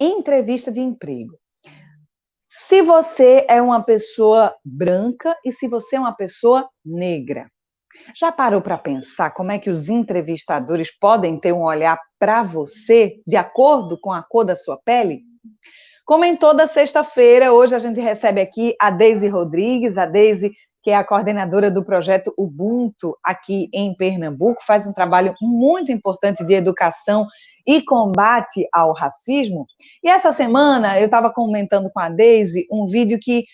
entrevista de emprego. Se você é uma pessoa branca e se você é uma pessoa negra. Já parou para pensar como é que os entrevistadores podem ter um olhar para você de acordo com a cor da sua pele? Como em toda sexta-feira, hoje a gente recebe aqui a Deise Rodrigues, a Deise, que é a coordenadora do projeto Ubuntu aqui em Pernambuco, faz um trabalho muito importante de educação e combate ao racismo. E essa semana eu estava comentando com a Deise um vídeo que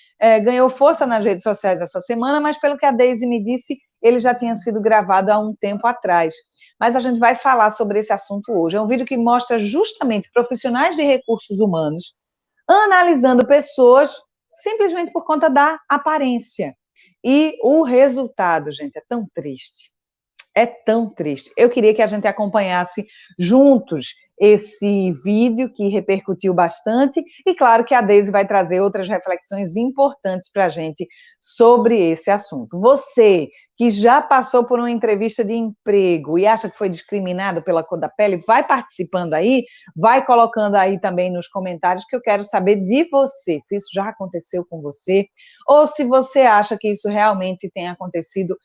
ganhou força nas redes sociais essa semana, mas pelo que a Deise me disse, ele já tinha sido gravado há um tempo atrás. Mas a gente vai falar sobre esse assunto hoje. É um vídeo que mostra justamente profissionais de recursos humanos analisando pessoas simplesmente por conta da aparência. E o resultado, gente, é tão triste. É tão triste. Eu queria que a gente acompanhasse juntos esse vídeo que repercutiu bastante e claro que a Deise vai trazer outras reflexões importantes para a gente sobre esse assunto. Você que já passou por uma entrevista de emprego e acha que foi discriminado pela cor da pele, vai participando aí, vai colocando aí também nos comentários que eu quero saber de você, se isso já aconteceu com você ou se você acha que isso realmente tem acontecido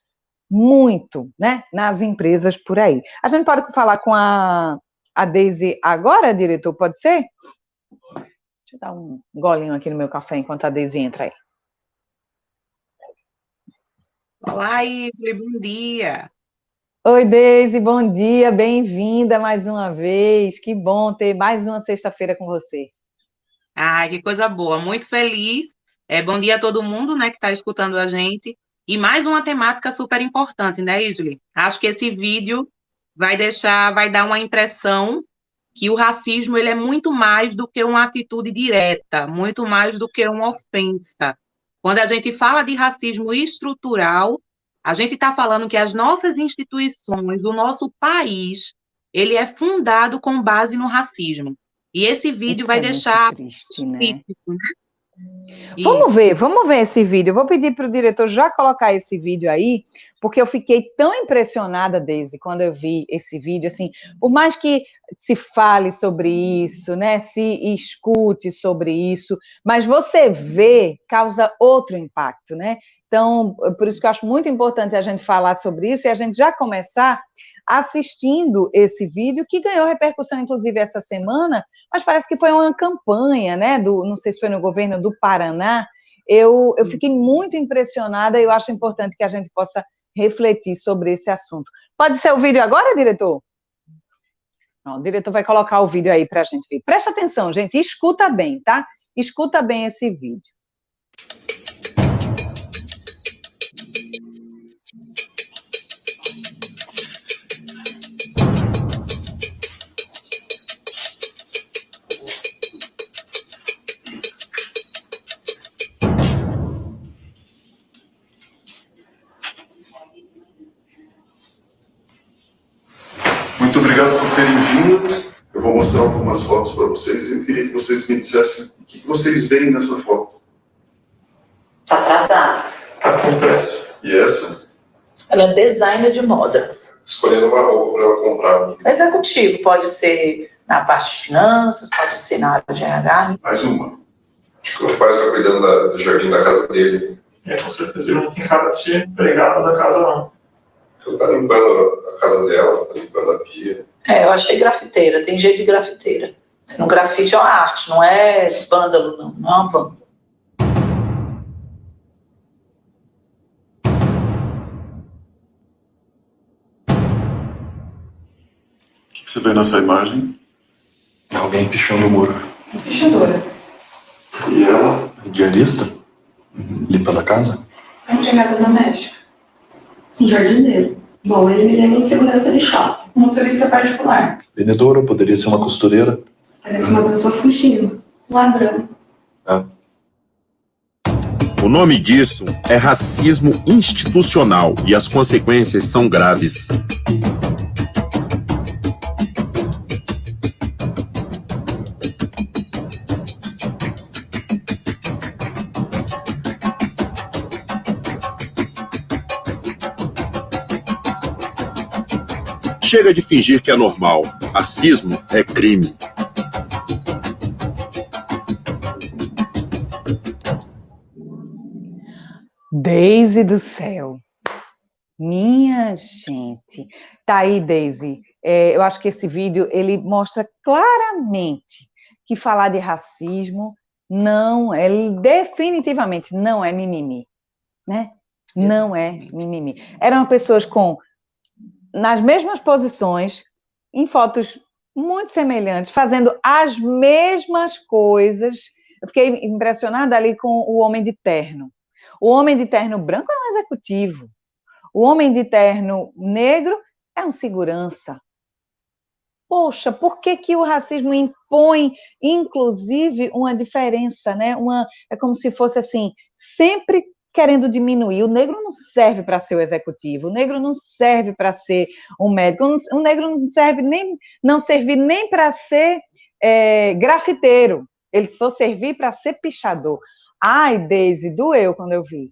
muito, né, nas empresas por aí. A gente pode falar com a Deise agora, diretor, pode ser? Deixa eu dar um golinho aqui no meu café enquanto a Deise entra aí. Olá, Igle, bom dia. Oi, Deise, bom dia, bem-vinda mais uma vez. Que bom ter mais uma sexta-feira com você. Ai, que coisa boa, muito feliz. Bom dia a todo mundo, né, que está escutando a gente. E mais uma temática super importante, né, Igle? Acho que esse vídeo vai dar uma impressão que o racismo ele é muito mais do que uma atitude direta, muito mais do que uma ofensa. Quando a gente fala de racismo estrutural, a gente está falando que as nossas instituições, o nosso país, ele é fundado com base no racismo. E esse vídeo vai deixar triste, né? explícito, né? Vamos ver esse vídeo. Eu vou pedir para o diretor já colocar esse vídeo aí, porque eu fiquei tão impressionada, Deise, quando eu vi esse vídeo, assim, por mais que se fale sobre isso, né, se escute sobre isso, mas você vê, causa outro impacto, né? Então, por isso que eu acho muito importante a gente falar sobre isso e a gente já começar assistindo esse vídeo, que ganhou repercussão, inclusive, essa semana, mas parece que foi uma campanha, né, não sei se foi no governo do Paraná. Eu fiquei muito impressionada e eu acho importante que a gente possa refletir sobre esse assunto. Pode ser o vídeo agora, diretor? Não, o diretor vai colocar o vídeo aí para a gente ver. Presta atenção, gente, escuta bem, tá? Escuta bem esse vídeo. Muito obrigado por terem vindo. Eu vou mostrar algumas fotos para vocês e eu queria que vocês me dissessem o que vocês veem nessa foto. Tá atrasada. Tá com pressa. E essa? Ela é designer de moda. Escolhendo uma roupa para ela comprar. Executivo, pode ser na parte de finanças, pode ser na área de RH. Mais uma. Acho que o pai está cuidando do jardim da casa dele. Com certeza ele não tem cara de ser empregado da casa, não. Ela tá limpando a casa dela, tá limpando a pia. Eu achei grafiteira, tem jeito de grafiteira. No grafite é uma arte, não é vândalo, não é uma vândalo. O que você vê nessa imagem? Alguém pichando o muro. Pichadora. E ela? Diarista? Limpa da casa? É empregada doméstica. Um jardineiro. Bom, ele me lembra um segurança de shopping. Um motorista particular. Vendedora, poderia ser uma costureira. Parece uma pessoa fugindo. Ladrão. O nome disso é racismo institucional e as consequências são graves. Chega de fingir que é normal. Racismo é crime. Deise do céu. Minha gente. Tá aí, Deise. Eu acho que esse vídeo, ele mostra claramente que falar de racismo não é, definitivamente não é mimimi, né? Não é mimimi. Eram pessoas nas mesmas posições, em fotos muito semelhantes, fazendo as mesmas coisas. Eu fiquei impressionada ali com o homem de terno. O homem de terno branco é um executivo. O homem de terno negro é um segurança. Poxa, por que que o racismo impõe, inclusive, uma diferença, né? É como se fosse assim, sempre querendo diminuir. O negro não serve para ser o executivo, o negro não serve para ser um médico, o negro não serve nem para ser grafiteiro, ele só servir para ser pichador. Ai, Deise, doeu quando eu vi.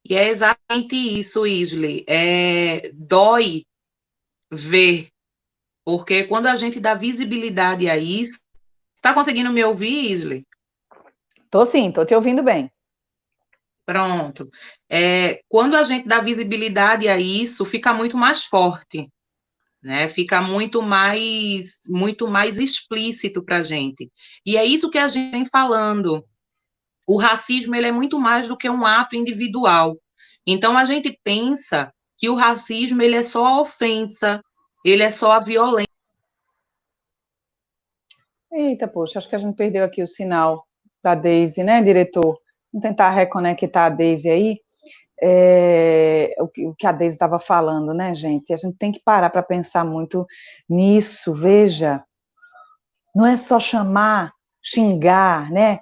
E é exatamente isso, Isley. Dói ver, porque quando a gente dá visibilidade a isso... Está conseguindo me ouvir, Isley? Tô sim, tô te ouvindo bem. Pronto. Quando a gente dá visibilidade a isso, fica muito mais forte, né? Fica muito mais explícito para a gente. E é isso que a gente vem falando. O racismo, ele é muito mais do que um ato individual. Então, a gente pensa que o racismo, ele é só a ofensa, ele é só a violência. Eita, poxa, acho que a gente perdeu aqui o sinal da Deise, né, diretor? Vamos tentar reconectar a Deise aí. O que a Deise estava falando, né, gente? A gente tem que parar para pensar muito nisso. Veja, não é só chamar, xingar, né?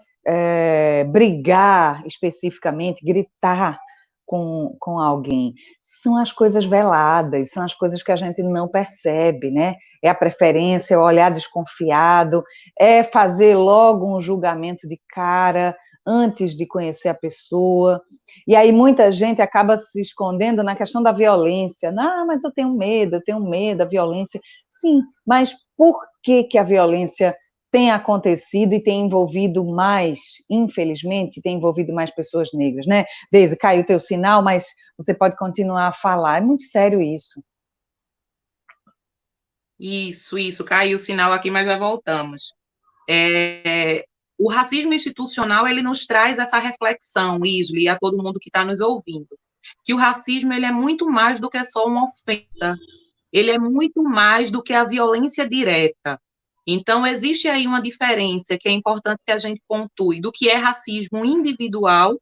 Brigar especificamente, gritar com alguém. São as coisas veladas, são as coisas que a gente não percebe, né? É a preferência, é o olhar desconfiado, é fazer logo um julgamento de cara antes de conhecer a pessoa. E aí muita gente acaba se escondendo na questão da violência. Não, mas eu tenho medo da violência. Sim, mas por que a violência tem acontecido e tem envolvido mais, infelizmente, tem envolvido mais pessoas negras, né? Deise, caiu o teu sinal, mas você pode continuar a falar. É muito sério isso. Isso, caiu o sinal aqui, mas já voltamos. O racismo institucional, ele nos traz essa reflexão, Isley, e a todo mundo que está nos ouvindo, que o racismo, ele é muito mais do que só uma ofensa, ele é muito mais do que a violência direta. Então, existe aí uma diferença que é importante que a gente pontue do que é racismo individual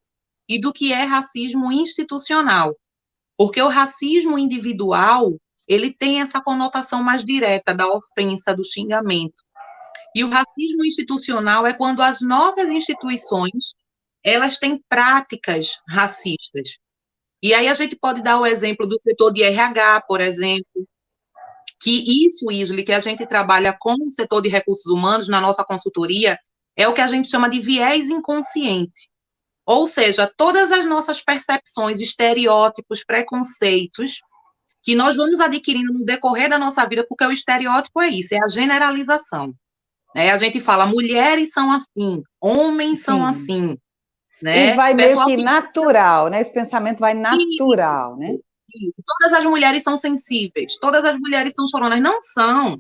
e do que é racismo institucional. Porque o racismo individual, ele tem essa conotação mais direta da ofensa, do xingamento. E o racismo institucional é quando as nossas instituições, elas têm práticas racistas. E aí a gente pode dar o exemplo do setor de RH, por exemplo, que isso, Isley, que a gente trabalha com o setor de recursos humanos na nossa consultoria, é o que a gente chama de viés inconsciente. Ou seja, todas as nossas percepções, estereótipos, preconceitos, que nós vamos adquirindo no decorrer da nossa vida, porque o estereótipo é isso, é a generalização. Né? A gente fala, mulheres são assim, homens são assim. Né? E vai meio que natural, né? Esse pensamento vai natural, isso, né? Isso. Todas as mulheres são sensíveis, todas as mulheres são choronas. Não são.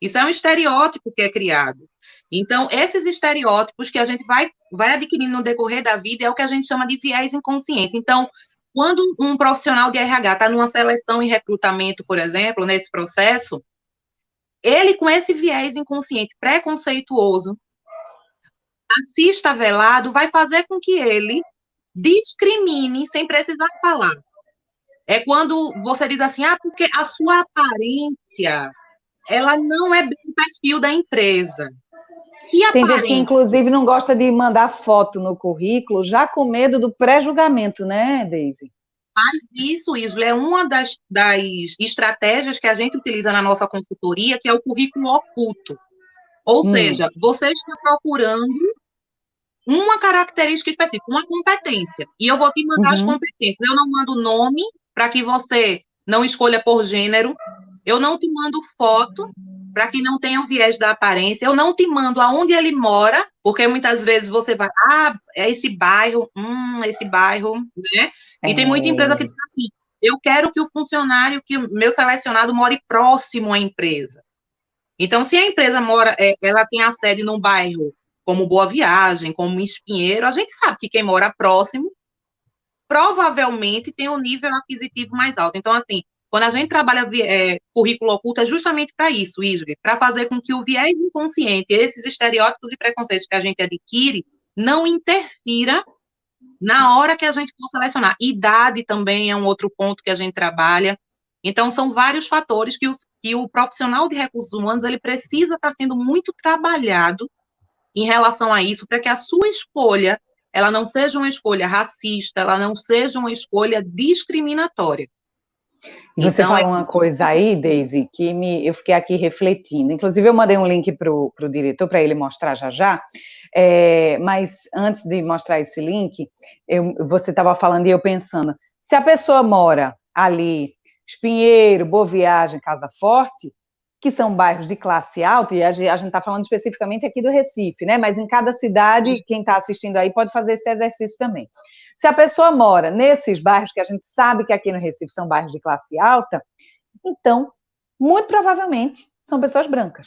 Isso é um estereótipo que é criado. Então, esses estereótipos que a gente vai adquirindo no decorrer da vida é o que a gente chama de viés inconsciente. Então, quando um profissional de RH está numa seleção e recrutamento, por exemplo, nesse processo, ele, com esse viés inconsciente preconceituoso, racista velado, vai fazer com que ele discrimine sem precisar falar. É quando você diz assim, porque a sua aparência, ela não é bem o perfil da empresa. Tem gente que, inclusive, não gosta de mandar foto no currículo, já com medo do pré-julgamento, né, Deise? Mas isso, Isla, é uma das estratégias que a gente utiliza na nossa consultoria, que é o currículo oculto. Ou seja, você está procurando uma característica específica, uma competência, e eu vou te mandar as competências. Eu não mando nome para que você não escolha por gênero, eu não te mando foto, para que não tenha o viés da aparência. Eu não te mando aonde ele mora, porque muitas vezes você vai, é esse bairro, né? E tem muita empresa que diz assim, eu quero que o funcionário, que o meu selecionado more próximo à empresa. Então, se a empresa ela tem a sede num bairro como Boa Viagem, como Espinheiro, a gente sabe que quem mora próximo provavelmente tem um nível aquisitivo mais alto. Então, assim, quando a gente trabalha currículo oculto, é justamente para isso, Isle, para fazer com que o viés inconsciente, esses estereótipos e preconceitos que a gente adquire, não interfira na hora que a gente for selecionar. Idade também é um outro ponto que a gente trabalha. Então, são vários fatores que o profissional de recursos humanos ele precisa estar sendo muito trabalhado em relação a isso, para que a sua escolha ela não seja uma escolha racista, ela não seja uma escolha discriminatória. Você Então, falou uma coisa aí, Deise, que eu fiquei aqui refletindo. Inclusive, eu mandei um link para o diretor, para ele mostrar já. Mas antes de mostrar esse link, você estava falando e eu pensando, se a pessoa mora ali, Espinheiro, Boa Viagem, Casa Forte, que são bairros de classe alta, e a gente está falando especificamente aqui do Recife, né? Mas em cada cidade, quem está assistindo aí pode fazer esse exercício também. Se a pessoa mora nesses bairros, que a gente sabe que aqui no Recife são bairros de classe alta, então, muito provavelmente, são pessoas brancas.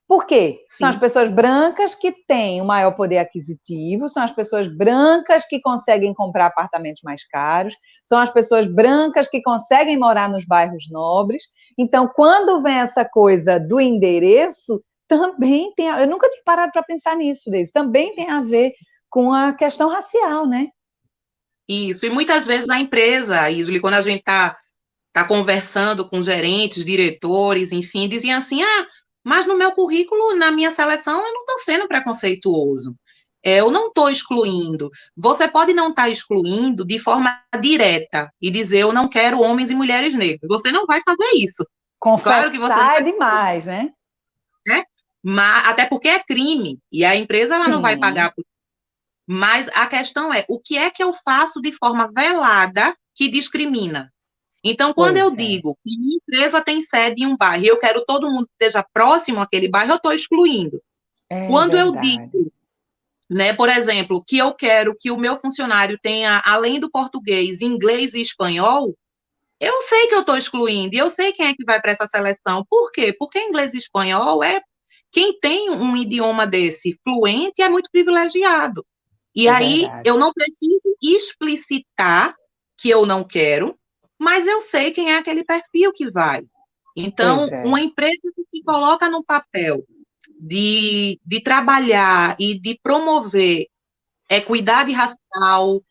Por quê? São as pessoas brancas que têm o maior poder aquisitivo, são as pessoas brancas que conseguem comprar apartamentos mais caros, são as pessoas brancas que conseguem morar nos bairros nobres. Então, quando vem essa coisa do endereço, também tem... Eu nunca tinha parado para pensar nisso, Deise. Também tem a ver com a questão racial, né? Isso, e muitas vezes a empresa, Isli, quando a gente está conversando com gerentes, diretores, enfim, diziam assim, mas no meu currículo, na minha seleção, eu não estou sendo preconceituoso. Eu não estou excluindo. Você pode não estar excluindo de forma direta e dizer, eu não quero homens e mulheres negras. Você não vai fazer isso. Confessar claro que você não vai demais, né? Mas, até porque é crime, e a empresa ela não vai pagar por isso. Mas a questão é, o que é que eu faço de forma velada que discrimina? Então, quando eu digo que minha empresa tem sede em um bairro e eu quero todo mundo que esteja próximo àquele bairro, eu estou excluindo. Quando eu digo, né, por exemplo, que eu quero que o meu funcionário tenha, além do português, inglês e espanhol, eu sei que eu estou excluindo, e eu sei quem é que vai para essa seleção. Por quê? Porque inglês e espanhol quem tem um idioma desse fluente é muito privilegiado. E aí, eu não preciso explicitar que eu não quero, mas eu sei quem é aquele perfil que vai. Então, uma empresa que se coloca no papel de trabalhar e de promover equidade racial,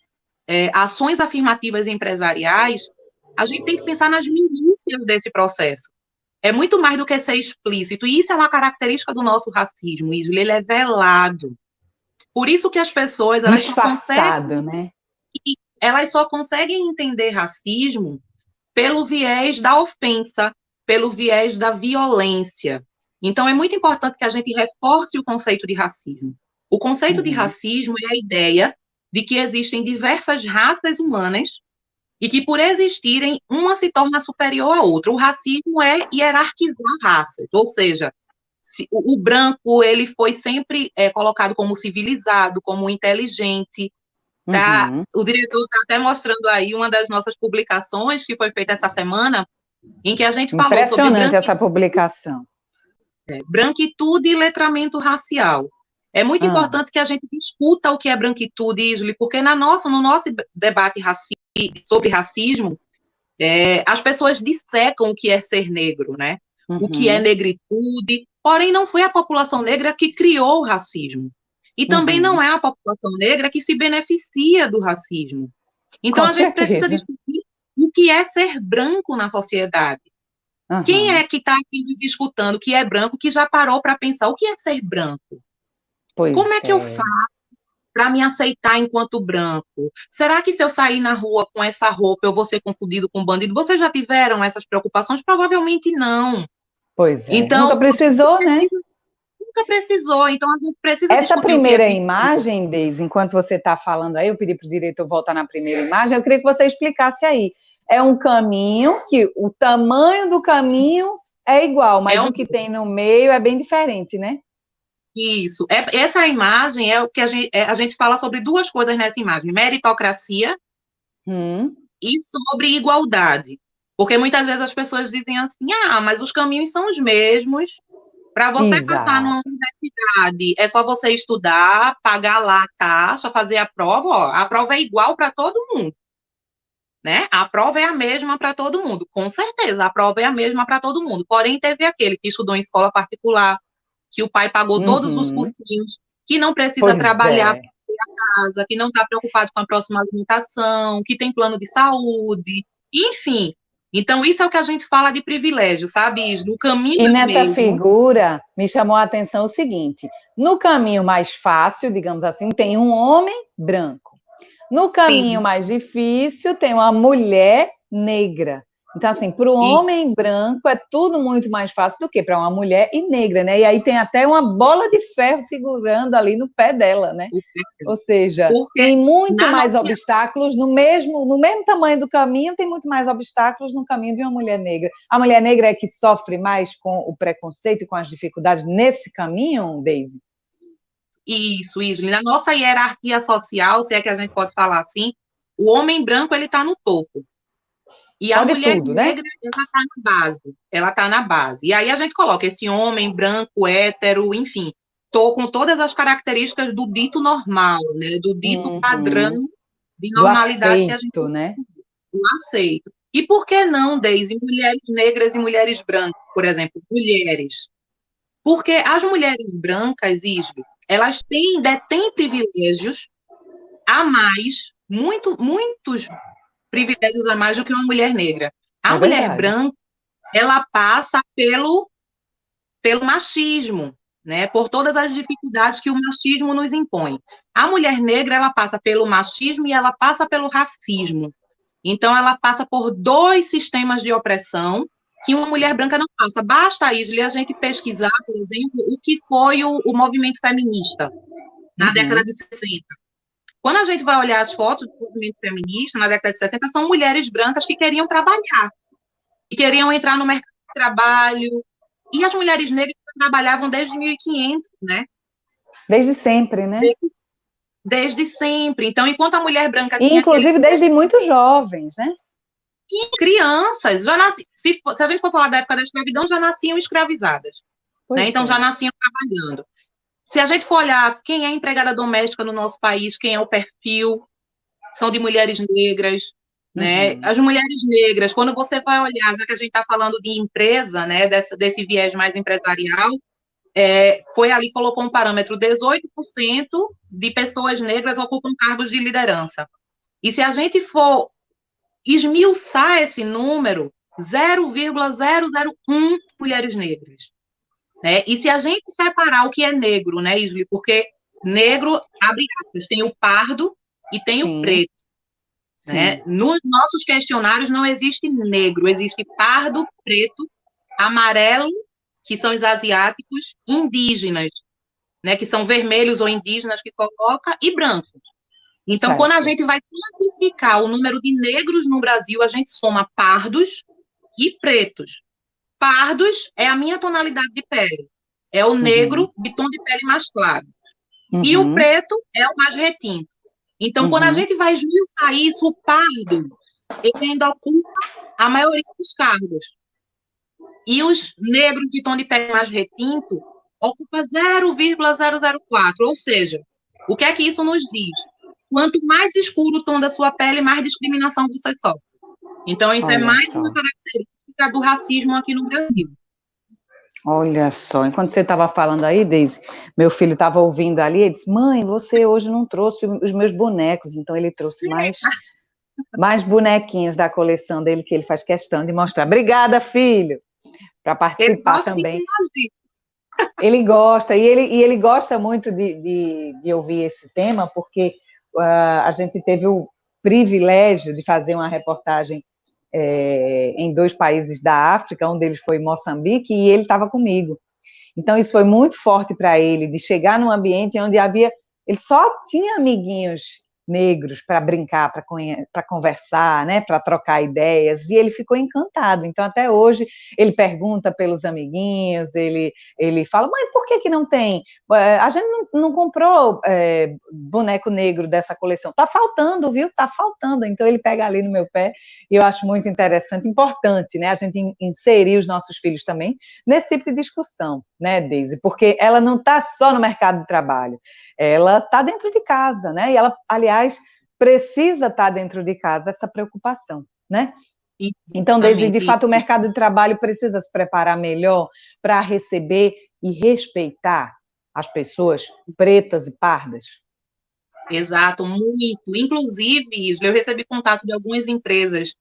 ações afirmativas empresariais, a gente tem que pensar nas minúcias desse processo. É muito mais do que ser explícito, e isso é uma característica do nosso racismo, Isla, ele é velado. Por isso que as pessoas elas só conseguem entender racismo pelo viés da ofensa, pelo viés da violência. Então, é muito importante que a gente reforce o conceito de racismo. O conceito de racismo é a ideia de que existem diversas raças humanas e que, por existirem, uma se torna superior à outra. O racismo é hierarquizar raças, ou seja, o branco ele foi sempre colocado como civilizado, como inteligente. Tá? O diretor está até mostrando aí uma das nossas publicações que foi feita essa semana, em que a gente falou sobre... Impressionante essa publicação. Branquitude e letramento racial. É muito importante que a gente discuta o que é branquitude, Isli, porque no nosso debate sobre racismo, as pessoas dissecam o que é ser negro, né? O que é negritude, porém não foi a população negra que criou o racismo. E também não é a população negra que se beneficia do racismo. Então, a gente precisa discutir o que é ser branco na sociedade. Quem é que está aqui nos escutando que é branco, que já parou para pensar o que é ser branco? Como é que eu faço para me aceitar enquanto branco? Será que se eu sair na rua com essa roupa eu vou ser confundido com bandido? Vocês já tiveram essas preocupações? Provavelmente não. Então, nunca precisou, né? Nunca precisou, então a gente precisa essa discutir primeira imagem, Deise, enquanto você está falando aí, eu pedi para o diretor voltar na primeira imagem, eu queria que você explicasse aí. É um caminho que o tamanho do caminho É igual, mas É o que tem no meio é bem diferente, né? isso. Essa imagem é o que a gente fala sobre duas coisas nessa imagem: meritocracia Hum, e sobre igualdade. Porque muitas vezes as pessoas dizem assim: ah, mas os caminhos são os mesmos. Para você passar exato. numa universidade, é só você estudar, pagar lá a taxa, fazer a prova. Ó, a prova é igual para todo mundo, né? A prova é a mesma para todo mundo, com certeza, a prova é a mesma para todo mundo. Porém, teve aquele que estudou em escola particular, que o pai pagou todos os Uhum, cursinhos, que não precisa pois trabalhar é. para casa, que não está preocupado com a próxima alimentação, que tem plano de saúde, enfim. Então, isso é o que a gente fala de privilégio, sabe? No caminho E é o nessa mesmo. figura, me chamou a atenção o seguinte: no caminho mais fácil, digamos assim, tem um homem branco. No caminho Sim, mais difícil, tem uma mulher negra. Então, assim, para o e homem branco é tudo muito mais fácil do que para uma mulher e negra, né? E aí tem até uma bola de ferro segurando ali no pé dela, né? o Ou seja, porque tem muito na mais nossa obstáculos no mesmo tamanho do caminho, tem muito mais obstáculos no caminho de uma mulher negra. A mulher negra é que sofre mais com o preconceito e com as dificuldades nesse caminho, Daisy? isso, na nossa hierarquia social, se é que a gente pode falar assim, o homem branco ele está no topo e a Pode mulher tudo, né? negra ela está na base, ela está na base. E aí a gente coloca esse homem branco, hétero, enfim, com todas as características do dito normal, né, do dito padrão Uhum. de Do normalidade que a gente aceito, né? não aceita. E por que não, Deise, mulheres negras e mulheres brancas, por exemplo, mulheres? Porque as mulheres brancas, Isbe, elas detêm privilégios a mais, muitos privilégios a mais do que uma mulher negra. A É mulher verdade. branca, ela passa pelo machismo, né? Por todas as dificuldades que o machismo nos impõe. A mulher negra, ela passa pelo machismo e ela passa pelo racismo. Então, ela passa por dois sistemas de opressão que uma mulher branca não passa. Basta, Isli, a gente pesquisar, por exemplo, o que foi o movimento feminista na década Uhum. de 60. Quando a gente vai olhar as fotos do movimento feminista na década de 60, são mulheres brancas que queriam trabalhar, que queriam entrar no mercado de trabalho. E as mulheres negras trabalhavam desde 1500, né? Desde sempre, né? Desde sempre. Então, enquanto a mulher branca E, tinha aquele inclusive, desde muito jovens, né? crianças, se a gente for falar da época da escravidão, já nasciam escravizadas, né? Pois Então já é. nasciam trabalhando. Se a gente for olhar quem é empregada doméstica no nosso país, quem é o perfil, são de mulheres negras, né? Uhum. As mulheres negras, quando você vai olhar, já que a gente está falando de empresa, né, desse viés mais empresarial, foi ali, colocou um parâmetro, 18% de pessoas negras ocupam cargos de liderança. E se a gente for esmiuçar esse número, 0,001 mulheres negras. Né? E se a gente separar o que é negro, né, Isli? Porque negro, abre aspas, tem o pardo e tem o Sim, preto. Né? sim. Nos nossos questionários não existe negro, existe pardo, preto, amarelo, que são os asiáticos, indígenas, né, que são vermelhos ou indígenas que coloca, e brancos. Então, quando a Certo. gente vai quantificar o número de negros no Brasil, a gente soma pardos e pretos. Pardos é a minha tonalidade de pele, é o Uhum. negro de tom de pele mais claro. E o Uhum. preto é o mais retinto. Então, quando a Uhum. gente vai esmiuçar isso, o pardo, ele ainda ocupa a maioria dos cargos. E os negros de tom de pele mais retinto ocupa 0,004. Ou seja, o que é que isso nos diz? Quanto mais escuro o tom da sua pele, mais discriminação você sofre. Então, isso é Olha mais uma só. característica do racismo aqui no Brasil. Olha só. Enquanto você estava falando aí, Deise, meu filho estava ouvindo ali e disse: Mãe, você hoje não trouxe os meus bonecos. Então, ele trouxe mais bonequinhos da coleção dele, que ele faz questão de mostrar. Obrigada, filho, para Ele participar gosta de também. interagir. Ele gosta, e ele gosta muito de ouvir esse tema, porque a gente teve o privilégio de fazer uma reportagem em 2 países da África, um deles foi Moçambique, e ele estava comigo. Então, isso foi muito forte para ele, de chegar num ambiente onde ele só tinha amiguinhos negros para brincar, para conversar, né, para trocar ideias, e ele ficou encantado. Então, até hoje, ele pergunta pelos amiguinhos, ele fala, mãe, por que não tem? A gente não comprou boneco negro dessa coleção. Tá faltando, viu? Tá faltando. Então, ele pega ali no meu pé, e eu acho muito interessante, importante, né, a gente inserir os nossos filhos também nesse tipo de discussão, né, Deise? Porque ela não está só no mercado de trabalho, ela está dentro de casa, né? E ela, aliás, precisa estar dentro de casa, essa preocupação, né? Então, Deise, de fato, o mercado de trabalho precisa se preparar melhor para receber e respeitar as pessoas pretas e pardas. Exato, muito. Inclusive, eu recebi contato de algumas empresas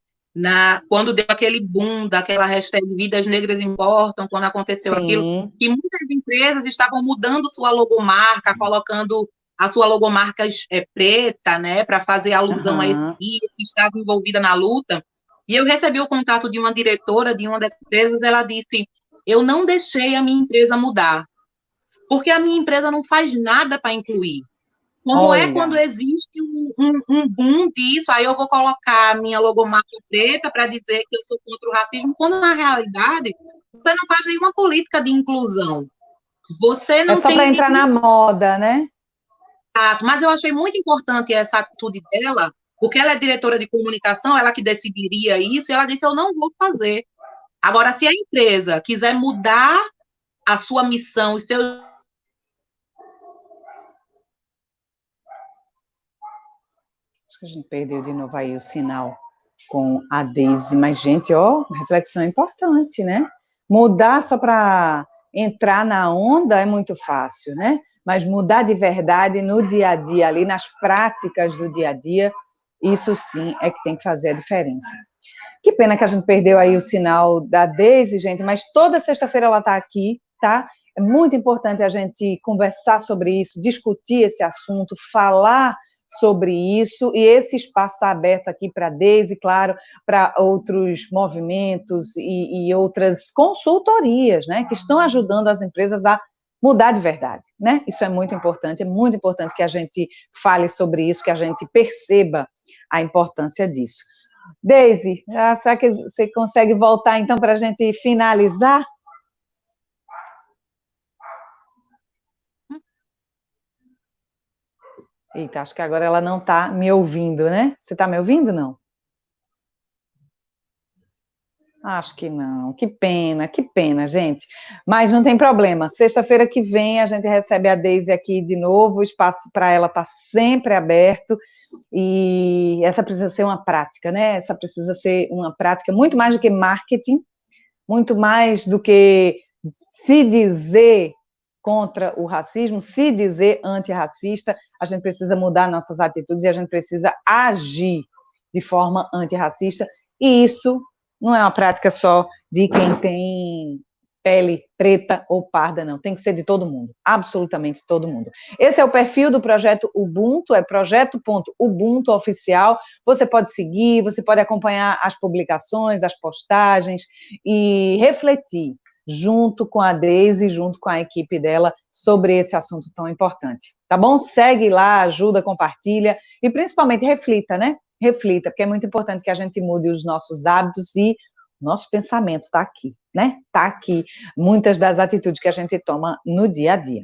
quando deu aquele boom daquela hashtag Vidas Negras Importam, quando aconteceu aquilo, que muitas empresas estavam mudando sua logomarca, colocando a sua logomarca preta, né, para fazer alusão a esse dia, que estava envolvida na luta. E eu recebi o contato de uma diretora de uma dessas empresas, ela disse, eu não deixei a minha empresa mudar, porque a minha empresa não faz nada para incluir. Como é quando existe um boom disso, aí eu vou colocar a minha logomarca preta para dizer que eu sou contra o racismo, quando na realidade você não faz nenhuma política de inclusão. Você não é só para entrar na moda, né? Mas eu achei muito importante essa atitude dela, porque ela é diretora de comunicação, ela que decidiria isso, e ela disse, eu não vou fazer. Agora, se a empresa quiser mudar a sua missão, os seus... Acho que a gente perdeu de novo aí o sinal com a Deise, mas, gente, ó, reflexão importante, né? Mudar só para entrar na onda é muito fácil, né? Mas mudar de verdade no dia a dia, ali nas práticas do dia a dia, isso sim é que tem que fazer a diferença. Que pena que a gente perdeu aí o sinal da Deise, gente, mas toda sexta-feira ela está aqui, tá? É muito importante a gente conversar sobre isso, discutir esse assunto, falar sobre isso, e esse espaço está aberto aqui para a Deise, claro, para outros movimentos e outras consultorias, né, que estão ajudando as empresas a mudar de verdade, né? Isso é muito importante que a gente fale sobre isso, que a gente perceba a importância disso. Deise, será que você consegue voltar, então, para a gente finalizar? Eita, acho que agora ela não está me ouvindo, né? Você está me ouvindo, não? Acho que não. Que pena, gente. Mas não tem problema. Sexta-feira que vem a gente recebe a Deise aqui de novo, o espaço para ela está sempre aberto, e essa precisa ser uma prática, né? Essa precisa ser uma prática muito mais do que marketing, muito mais do que se dizer contra o racismo, se dizer antirracista, a gente precisa mudar nossas atitudes e a gente precisa agir de forma antirracista, e isso não é uma prática só de quem tem pele preta ou parda, não, tem que ser de todo mundo, absolutamente todo mundo. Esse é o perfil do Projeto Ubuntu, é projeto.ubuntu oficial, você pode seguir, você pode acompanhar as publicações, as postagens e refletir junto com a Deise, junto com a equipe dela, sobre esse assunto tão importante, tá bom? Segue lá, ajuda, compartilha, e principalmente reflita, né? Reflita, porque é muito importante que a gente mude os nossos hábitos e o nosso pensamento está aqui, né? Está aqui, muitas das atitudes que a gente toma no dia a dia.